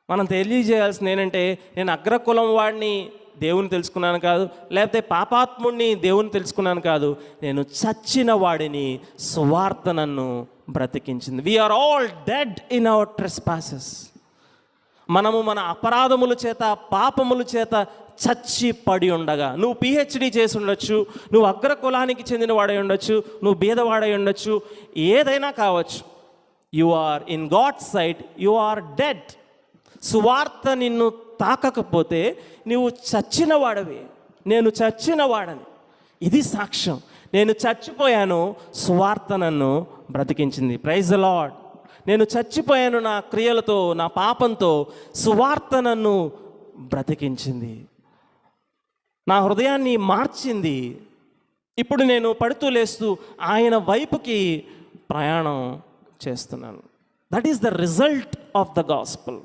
మనం తెలియజేయాల్సింది ఏంటంటే, నేను అగ్రకులం వాడిని దేవుని తెలుసుకున్నాను కాదు, లేకపోతే పాపాత్ముడిని దేవుని తెలుసుకున్నాను కాదు, నేను చచ్చిన వాడిని, సువార్త నన్ను బ్రతికించింది. We are all dead in our trespasses. మనము మన అపరాధముల చేత, పాపముల చేత చచ్చి పడి ఉండగా, నువ్వు పిహెచ్డి చేసి ఉండొచ్చు, నువ్వు అగ్రకులానికి చెందిన వాడై ఉండొచ్చు, నువ్వు బీదవాడై ఉండొచ్చు, ఏదైనా కావచ్చు. You are in God sight, you are dead. సువార్త నిన్ను తాకకపోతే నువ్వు చచ్చిన వాడవి. నేను చచ్చిన వాడని, ఇది సాక్ష్యం. నేను చచ్చిపోయాను, సువార్త నన్ను బ్రతికించింది. Praise the lord. నేను చచ్చిపోయాను నా క్రియలతో, నా పాపంతో, సువార్త నన్ను బ్రతికించింది, నా హృదయాన్ని మార్చింది. ఇప్పుడు నేను పడుతూ లేస్తూ ఆయన వైపుకి ప్రయాణం చేస్తున్నాను. That is the result of the gospel.